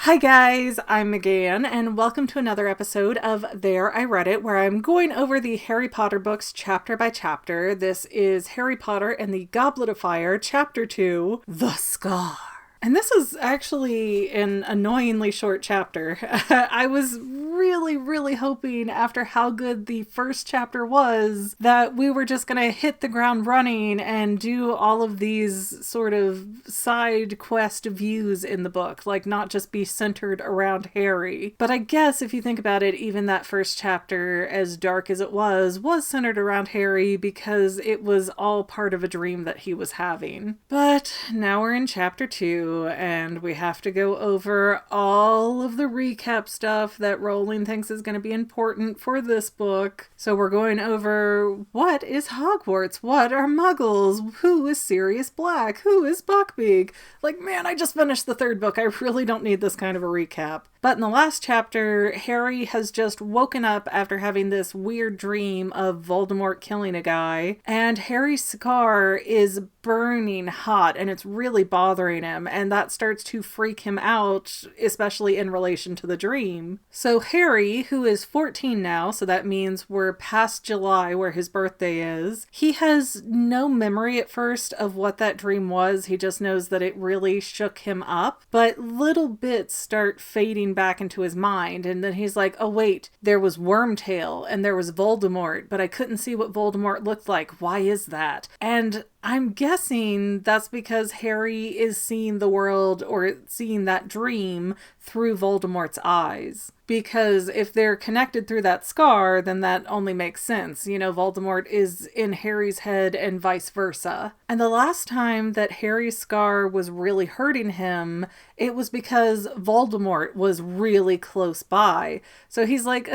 Hi guys, I'm Megan, and welcome to another episode of There I Read It, where I'm going over the Harry Potter books chapter by chapter. This is Harry Potter and the Goblet of Fire, Chapter 2, The Scar. And this is actually an annoyingly short chapter. I was really hoping, after how good the first chapter was, that we were just going to hit the ground running and do all of these sort of side quest views in the book, like not just be centered around Harry. But I guess if you think about it, even that first chapter, as dark as it was centered around Harry because it was all part of a dream that he was having. But now we're in chapter 2. And we have to go over all of the recap stuff that Rowling thinks is going to be important for this book. So we're going over what is Hogwarts? What are Muggles? Who is Sirius Black? Who is Buckbeak? Like, man, I just finished the third book. I really don't need this kind of a recap. But in the last chapter, Harry has just woken up after having this weird dream of Voldemort killing a guy. And Harry's scar is burning hot and it's really bothering him. And that starts to freak him out, especially in relation to the dream. So Harry, who is 14 now, so that means we're past July where his birthday is, he has no memory at first of what that dream was. He just knows that it really shook him up. But little bits start fading back into his mind, and then he's like, oh wait, there was Wormtail and there was Voldemort, but I couldn't see what Voldemort looked like. Why is that? And I'm guessing that's because Harry is seeing the world or seeing that dream through Voldemort's eyes. Because if they're connected through that scar, then that only makes sense. You know, Voldemort is in Harry's head and vice versa. And the last time that Harry's scar was really hurting him, it was because Voldemort was really close by. So he's like,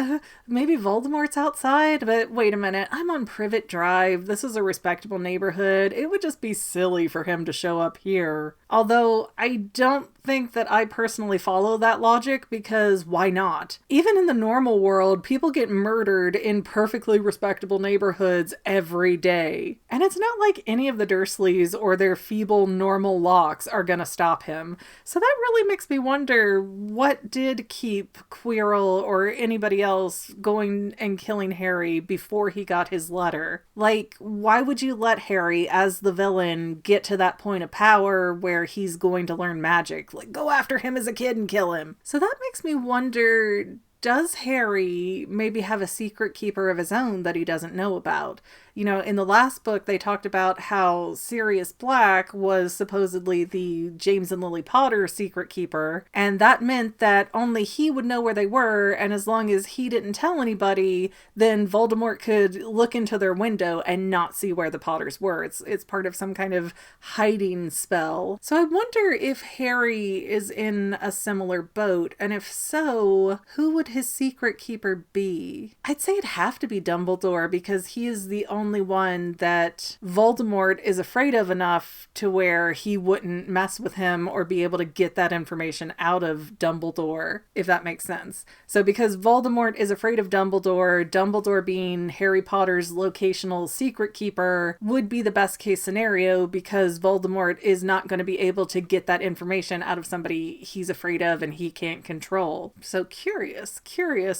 maybe Voldemort's outside, but wait a minute, I'm on Privet Drive. This is a respectable neighborhood. It would just be silly for him to show up here. Although I don't think that I personally follow that logic, because why not? Even in the normal world, people get murdered in perfectly respectable neighborhoods every day. And it's not like any of the Dursleys or their feeble normal locks are gonna stop him. So that really makes me wonder, what did keep Quirrell or anybody else going and killing Harry before he got his letter? Like, why would you let Harry, as the villain, get to that point of power where he's going to learn magic? Like, go after him as a kid and kill him. So that makes me wonder, does Harry maybe have a secret keeper of his own that he doesn't know about? You know, in the last book, they talked about how Sirius Black was supposedly the James and Lily Potter secret keeper, and that meant that only he would know where they were, and as long as he didn't tell anybody, then Voldemort could look into their window and not see where the Potters were. It's part of some kind of hiding spell. So I wonder if Harry is in a similar boat, and if so, who would his secret keeper be? I'd say it'd have to be Dumbledore, because he is the only one that Voldemort is afraid of enough to where he wouldn't mess with him or be able to get that information out of Dumbledore, if that makes sense. So because Voldemort is afraid of Dumbledore, Dumbledore being Harry Potter's locational secret keeper would be the best case scenario, because Voldemort is not going to be able to get that information out of somebody he's afraid of and he can't control. So curious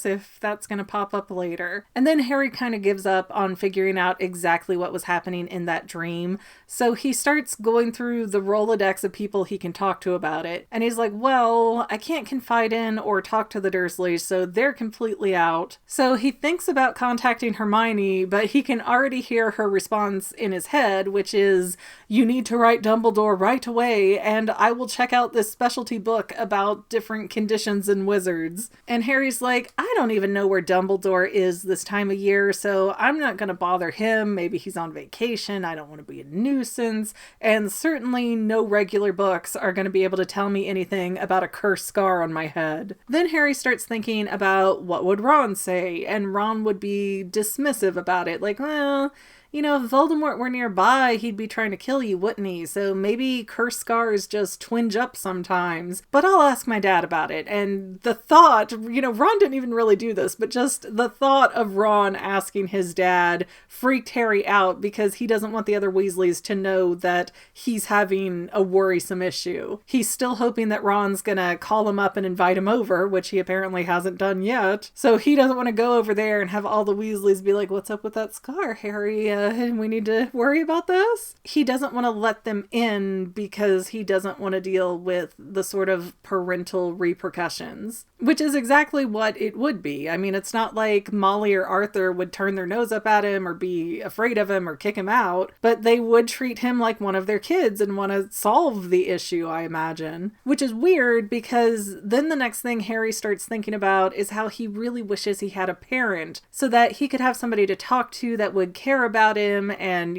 if that's going to pop up later. And then Harry kind of gives up on figuring out exactly what was happening in that dream. So he starts going through the Rolodex of people he can talk to about it. And he's like, well, I can't confide in or talk to the Dursleys, so they're completely out. So he thinks about contacting Hermione, but he can already hear her response in his head, which is, you need to write Dumbledore right away, and I will check out this specialty book about different conditions in wizards. And Harry's like, I don't even know where Dumbledore is this time of year, so I'm not going to bother him. Maybe he's on vacation. I don't want to be a nuisance. And certainly no regular books are going to be able to tell me anything about a cursed scar on my head. Then Harry starts thinking about what would Ron say, and Ron would be dismissive about it. Like, well, if Voldemort were nearby, he'd be trying to kill you, wouldn't he? So maybe curse scars just twinge up sometimes. But I'll ask my dad about it. And the thought, Ron didn't even really do this, but just the thought of Ron asking his dad freaked Harry out because he doesn't want the other Weasleys to know that he's having a worrisome issue. He's still hoping that Ron's gonna call him up and invite him over, which he apparently hasn't done yet. So he doesn't want to go over there and have all the Weasleys be like, what's up with that scar, Harry? We need to worry about this? He doesn't want to let them in because he doesn't want to deal with the sort of parental repercussions, which is exactly what it would be. I mean, it's not like Molly or Arthur would turn their nose up at him or be afraid of him or kick him out, but they would treat him like one of their kids and want to solve the issue, I imagine. Which is weird because then the next thing Harry starts thinking about is how he really wishes he had a parent so that he could have somebody to talk to that would care about him and,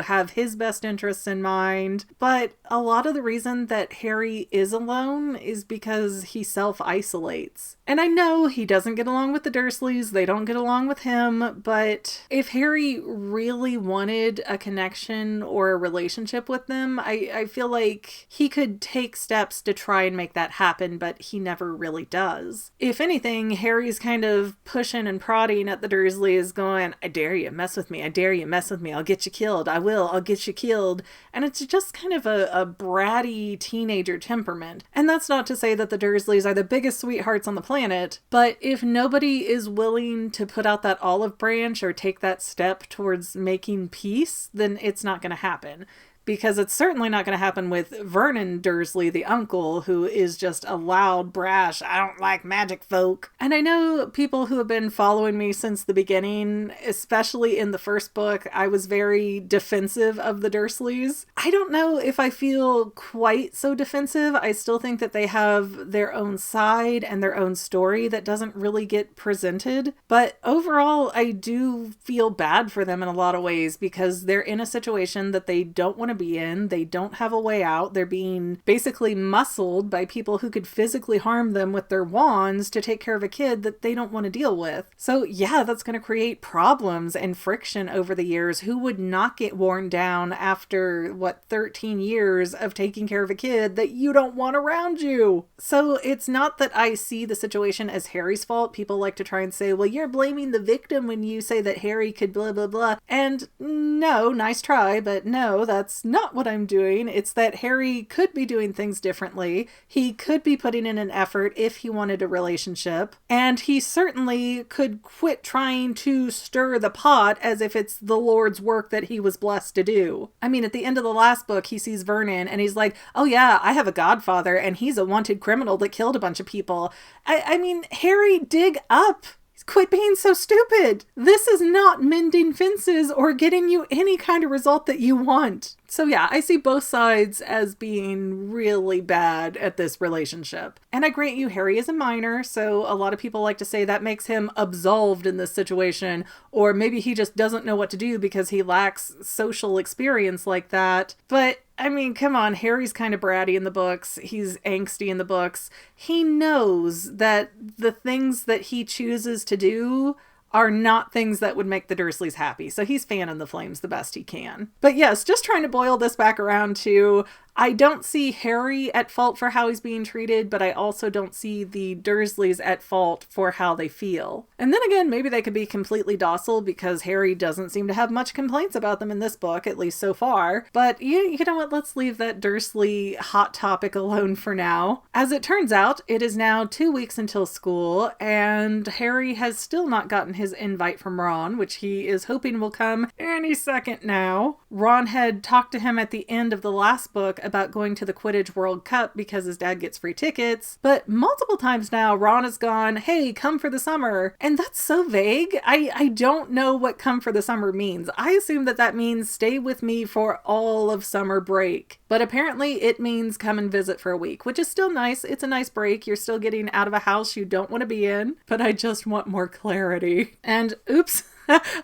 have his best interests in mind. But a lot of the reason that Harry is alone is because he self-isolates. And I know he doesn't get along with the Dursleys, they don't get along with him, but if Harry really wanted a connection or a relationship with them, I feel like he could take steps to try and make that happen, but he never really does. If anything, Harry's kind of pushing and prodding at the Dursleys going, I dare you, mess with me, I dare you, mess with me, I'll get you killed, I'll get you killed. And it's just kind of a bratty teenager temperament. And that's not to say that the Dursleys are the biggest sweethearts on the planet, but if nobody is willing to put out that olive branch or take that step towards making peace, then it's not going to happen. Because it's certainly not going to happen with Vernon Dursley, the uncle, who is just a loud, brash, I don't like magic folk. And I know people who have been following me since the beginning, especially in the first book, I was very defensive of the Dursleys. I don't know if I feel quite so defensive. I still think that they have their own side and their own story that doesn't really get presented. But overall, I do feel bad for them in a lot of ways because they're in a situation that they don't want to be in. They don't have a way out. They're being basically muscled by people who could physically harm them with their wands to take care of a kid that they don't want to deal with. So yeah, that's going to create problems and friction over the years. Who would not get worn down after, 13 years of taking care of a kid that you don't want around you? So it's not that I see the situation as Harry's fault. People like to try and say, well, you're blaming the victim when you say that Harry could blah, blah, blah. And no, nice try, but no, that's not what I'm doing. It's that Harry could be doing things differently. He could be putting in an effort if he wanted a relationship. And he certainly could quit trying to stir the pot as if it's the Lord's work that he was blessed to do. I mean, at the end of the last book, he sees Vernon and he's like, oh yeah, I have a godfather and he's a wanted criminal that killed a bunch of people. I mean, Harry, dig up. Quit being so stupid. This is not mending fences or getting you any kind of result that you want. So yeah, I see both sides as being really bad at this relationship. And I grant you, Harry is a minor, so a lot of people like to say that makes him absolved in this situation, or maybe he just doesn't know what to do because he lacks social experience like that. But I mean, come on, Harry's kind of bratty in the books. He's angsty in the books. He knows that the things that he chooses to do are not things that would make the Dursleys happy. So he's fanning the flames the best he can. But yes, just trying to boil this back around to, I don't see Harry at fault for how he's being treated, but I also don't see the Dursleys at fault for how they feel. And then again, maybe they could be completely docile because Harry doesn't seem to have much complaints about them in this book, at least so far. But you know what, let's leave that Dursley hot topic alone for now. As it turns out, it is now 2 weeks until school, and Harry has still not gotten his invite from Ron, which he is hoping will come any second now. Ron had talked to him at the end of the last book about going to the Quidditch World Cup because his dad gets free tickets, but multiple times now Ron has gone, hey, come for the summer. And that's so vague. I don't know what come for the summer means. I assume that means stay with me for all of summer break. But apparently it means come and visit for a week, which is still nice. It's a nice break. You're still getting out of a house you don't want to be in, but I just want more clarity. And oops,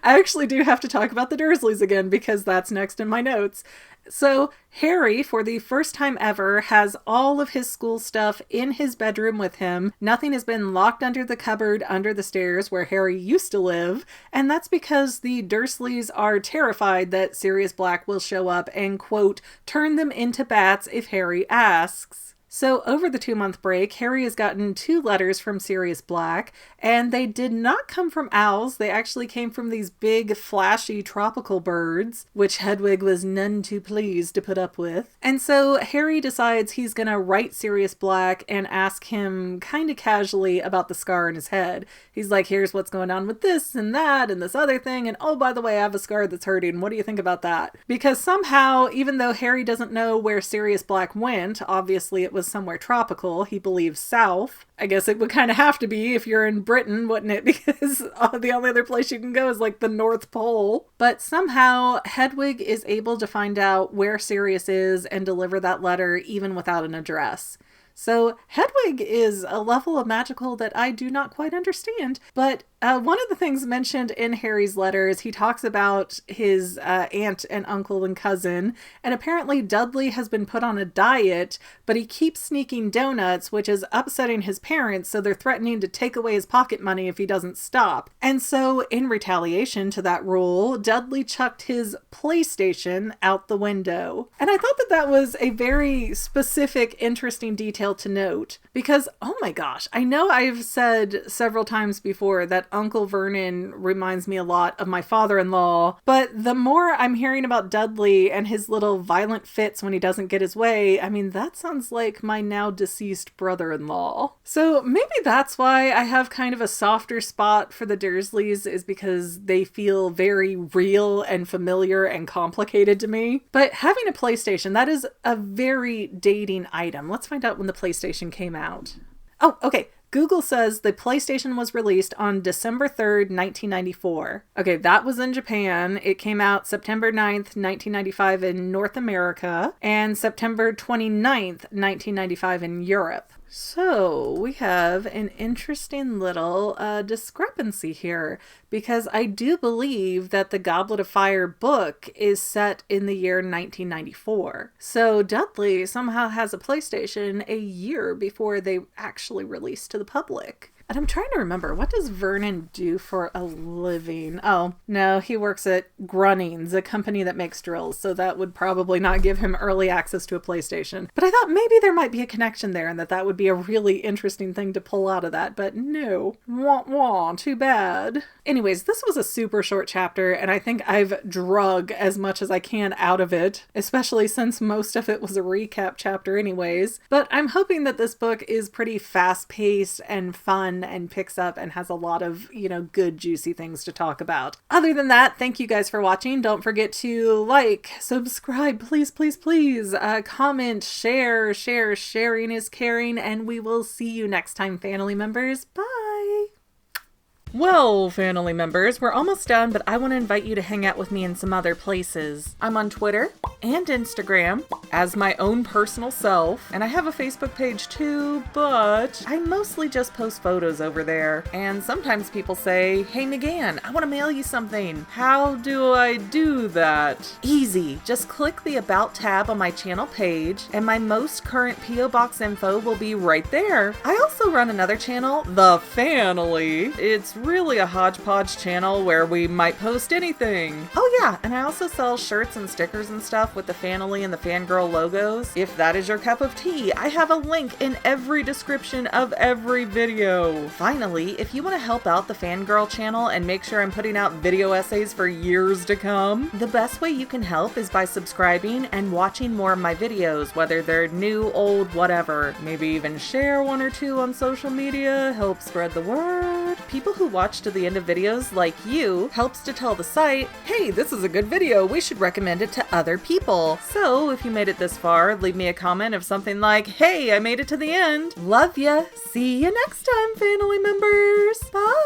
I actually do have to talk about the Dursleys again because that's next in my notes. So Harry, for the first time ever, has all of his school stuff in his bedroom with him. Nothing has been locked under the cupboard under the stairs where Harry used to live. And that's because the Dursleys are terrified that Sirius Black will show up and, quote, turn them into bats if Harry asks. So over the 2-month break, Harry has gotten 2 letters from Sirius Black, and they did not come from owls. They actually came from these big, flashy tropical birds, which Hedwig was none too pleased to put up with. And so Harry decides he's going to write Sirius Black and ask him kind of casually about the scar on his head. He's like, here's what's going on with this and that and this other thing, and oh, by the way, I have a scar that's hurting. What do you think about that? Because somehow, even though Harry doesn't know where Sirius Black went, obviously it was somewhere tropical, he believes south. I guess it would kind of have to be if you're in Britain, wouldn't it? Because the only other place you can go is like the North Pole. But somehow Hedwig is able to find out where Sirius is and deliver that letter even without an address. So Hedwig is a level of magical that I do not quite understand, but one of the things mentioned in Harry's letters, he talks about his aunt and uncle and cousin, and apparently Dudley has been put on a diet, but he keeps sneaking donuts, which is upsetting his parents, so they're threatening to take away his pocket money if he doesn't stop. And so, in retaliation to that rule, Dudley chucked his PlayStation out the window. And I thought that that was a very specific, interesting detail to note, because, oh my gosh, I know I've said several times before that Uncle Vernon reminds me a lot of my father-in-law, but the more I'm hearing about Dudley and his little violent fits when he doesn't get his way, I mean, that sounds like my now deceased brother-in-law. So maybe that's why I have kind of a softer spot for the Dursleys, is because they feel very real and familiar and complicated to me. But having a PlayStation, that is a very dating item. Let's find out when the PlayStation came out. Oh, okay. Google says the PlayStation was released on December 3rd, 1994. Okay, that was in Japan. It came out September 9th, 1995 in North America, and September 29th, 1995 in Europe. So we have an interesting little discrepancy here, because I do believe that the Goblet of Fire book is set in the year 1994. So Dudley somehow has a PlayStation a year before they actually released to the public. And I'm trying to remember, what does Vernon do for a living? Oh, no, he works at Grunnings, a company that makes drills, so that would probably not give him early access to a PlayStation. But I thought maybe there might be a connection there and that would be a really interesting thing to pull out of that, but no. Wah wah, too bad. Anyways, this was a super short chapter, and I think I've drug as much as I can out of it, especially since most of it was a recap chapter anyways. But I'm hoping that this book is pretty fast-paced and fun and picks up and has a lot of, good juicy things to talk about. Other than that, thank you guys for watching. Don't forget to like, subscribe, please, please, please, comment, share, sharing is caring, and we will see you next time, family members. Bye! Well, family members, we're almost done, but I want to invite you to hang out with me in some other places. I'm on Twitter and Instagram as my own personal self, and I have a Facebook page too, but I mostly just post photos over there. And sometimes people say, hey McGann, I want to mail you something. How do I do that? Easy. Just click the About tab on my channel page, and my most current P.O. Box info will be right there. I also run another channel, The Family. It's really a hodgepodge channel where we might post anything. Oh yeah, and I also sell shirts and stickers and stuff with the Family and the Fangirl logos. If that is your cup of tea, I have a link in every description of every video. Finally, if you want to help out the Fangirl channel and make sure I'm putting out video essays for years to come, the best way you can help is by subscribing and watching more of my videos, whether they're new, old, whatever. Maybe even share one or two on social media, help spread the word. People who watch to the end of videos like you helps to tell the site, hey, this is a good video, we should recommend it to other people. So if you made it this far, leave me a comment of something like, hey, I made it to the end. Love ya. See you next time, family members. Bye.